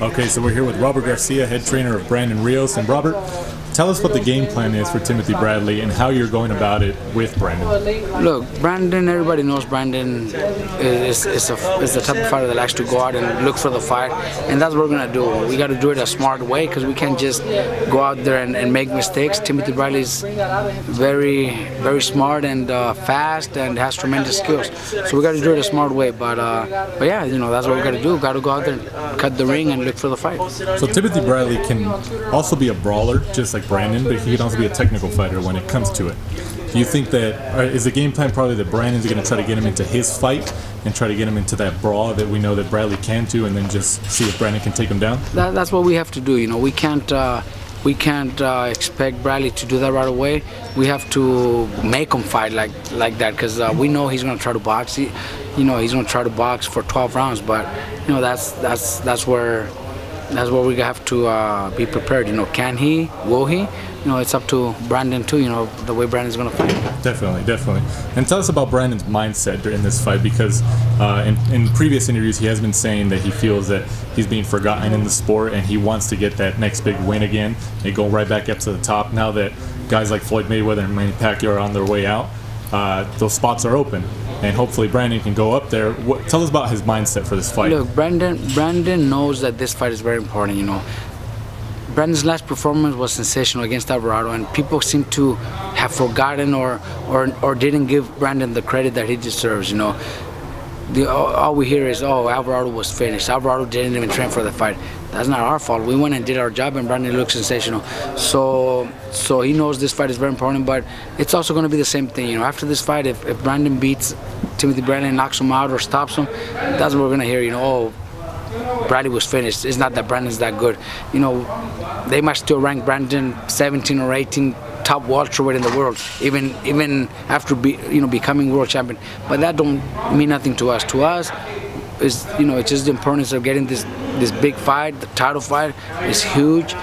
Okay, so we're here with Robert Garcia, head trainer of Brandon Rios. And Robert, tell us what the game plan is for Timothy Bradley and how you're going about it with Brandon. Look, Brandon, everybody knows Brandon is the type of fighter that likes to go out and look for the fight, and that's what we're going to do. We got to do it a smart way because we can't just go out there and make mistakes. Timothy Bradley is very, very smart and fast and has tremendous skills. So we got to do it a smart way. But yeah, that's what we got to do. Got to go out there and cut the ring and look for the fight. So Timothy Bradley can also be a brawler, just like Brandon, but he can also be a technical fighter when it comes to it. Do you think that is the game plan probably that Brandon's going to try to get him into his fight and try to get him into that brawl that we know that Bradley can do, and then just see if Brandon can take him down? That's what we have to do. We can't expect Bradley to do that right away. We have to make him fight like that because we know he's going to try to box. He's going to try to box for 12 rounds, but that's where we have to be prepared. Can he? Will he? It's up to Brandon too. The way Brandon's going to fight. Definitely. And tell us about Brandon's mindset in this fight, because in previous interviews he has been saying that he feels that he's being forgotten in the sport and he wants to get that next big win again. They go right back up to the top now that guys like Floyd Mayweather and Manny Pacquiao are on their way out. Those spots are open, and hopefully Brandon can go up there. Tell us about his mindset for this fight. Look, Brandon knows that this fight is very important. Brandon's last performance was sensational against Alvarado, and people seem to have forgotten or didn't give Brandon the credit that he deserves. All we hear is, Alvarado was finished. Alvarado didn't even train for the fight. That's not our fault. We went and did our job, and Brandon looked sensational. So he knows this fight is very important, but it's also going to be the same thing. After this fight, if Brandon beats Timothy Bradley and knocks him out or stops him, that's what we're going to hear. Bradley was finished. It's not that Brandon's that good. They might still rank Brandon 17 or 18 top welterweight in the world, even after becoming world champion. But that don't mean nothing to us. To us, it's just the importance of getting this big fight. The title fight is huge.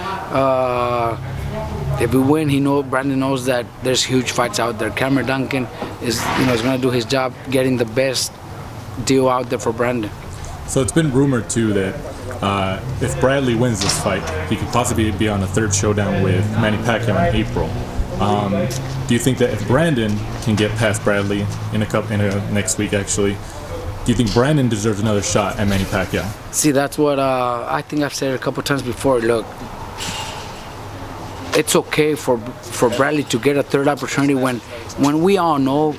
If we win, Brandon knows that there's huge fights out there. Cameron Duncan is going to do his job, getting the best deal out there for Brandon. So it's been rumored too that if Bradley wins this fight, he could possibly be on a third showdown with Manny Pacquiao in April. Do you think that if Brandon can get past Bradley in next week, actually, do you think Brandon deserves another shot at Manny Pacquiao? See, that's what I think I've said a couple times before. Look, it's okay for Bradley to get a third opportunity when we all know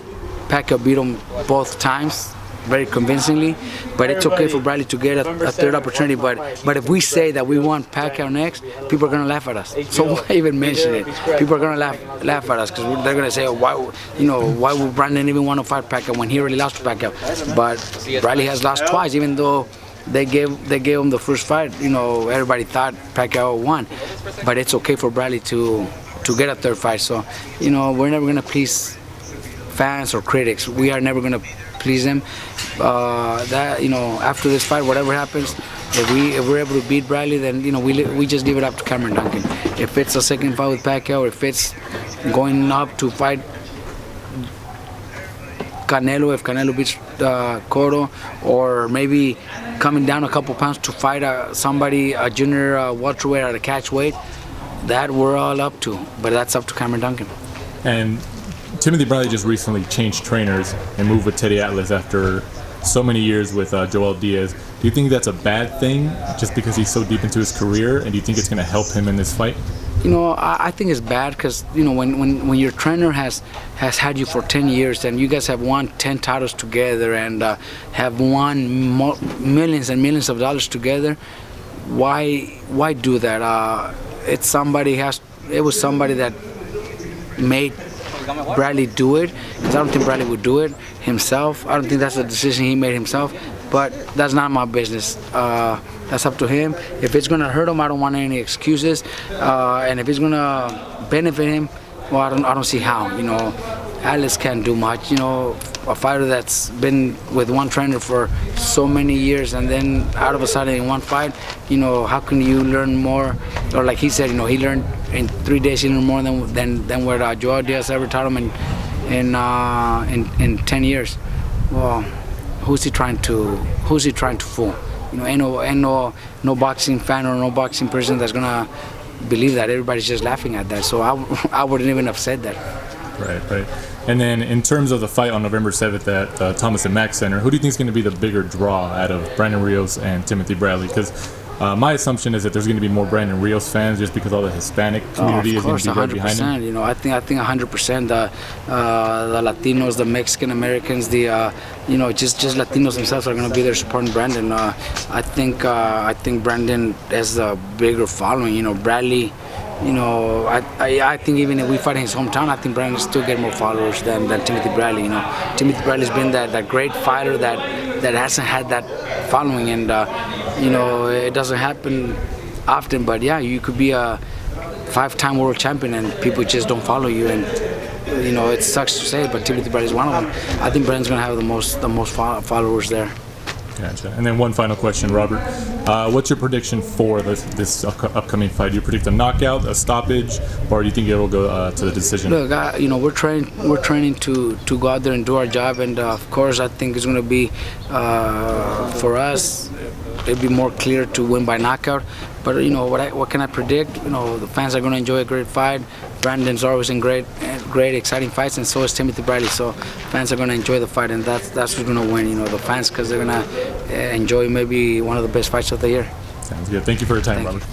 Pacquiao beat him both times very convincingly, but it's okay for Bradley to get a third opportunity. But if we say that we want Pacquiao next, people are going to laugh at us. So why even mention it? People are going to laugh at us because they're going to say, why would Brandon even want to fight Pacquiao when he already lost to Pacquiao? But Bradley has lost twice, even though they gave him the first fight. Everybody thought Pacquiao won, but it's okay for Bradley to get a third fight. So we're never going to please fans or critics. We are never going to please them. After this fight, whatever happens, if we're able to beat Bradley, then we just leave it up to Cameron Duncan. If it's a second fight with Pacquiao, if it's going up to fight Canelo, if Canelo beats Cotto, or maybe coming down a couple pounds to fight a junior welterweight at a catch weight, that we're all up to. But that's up to Cameron Duncan. And Timothy Bradley just recently changed trainers and moved with Teddy Atlas after so many years with Joel Diaz. Do you think that's a bad thing just because he's so deep into his career, and do you think it's going to help him in this fight? I think it's bad because when your trainer has had you for 10 years and you guys have won 10 titles together and have won millions and millions of dollars together, why do that? It was somebody that made Bradley do it, because I don't think Bradley would do it himself. I don't think that's a decision he made himself, but that's not my business. That's up to him. If it's going to hurt him, I don't want any excuses, and if it's going to benefit him, well, I don't see how. Atlas can't do much. A fighter that's been with one trainer for so many years and then out of a sudden in one fight, how can you learn more? Or like he said, he learned in 3 days, he learned more than what Joel Diaz ever taught him in 10 years. Well, who's he trying to fool? no boxing fan or no boxing person that's gonna believe that. Everybody's just laughing at that. So I wouldn't even have said that. Right. And then in terms of the fight on November 7th at Thomas and Mack Center, who do you think is going to be the bigger draw out of Brandon Rios and Timothy Bradley? Because my assumption is that there's going to be more Brandon Rios fans just because all the Hispanic community is going to be right behind him. I think 100%. The Latinos, the Mexican Americans, just Latinos themselves are going to be there supporting Brandon. I think Brandon has a bigger following. Bradley. I think even if we fight in his hometown, I think Brandon still get more followers than Timothy Bradley. Timothy Bradley's been that great fighter that hasn't had that following, and it doesn't happen often. But yeah, you could be a 5-time world champion and people just don't follow you, and it sucks to say, but Timothy Bradley's one of them. I think Brandon's gonna have the most followers there. Gotcha. And then one final question, Robert. What's your prediction for this upcoming fight? Do you predict a knockout, a stoppage, or do you think it'll go to the decision? Look, we're training to go out there and do our job, and of course, I think it's going to be for us. It'd be more clear to win by knockout. But what can I predict? The fans are going to enjoy a great fight. Brandon's always in great, exciting fights, and so is Timothy Bradley. So fans are going to enjoy the fight, and that's who's going to win. The fans, because they're going to enjoy maybe one of the best fights of the year. Sounds good. Thank you for your time, Robert.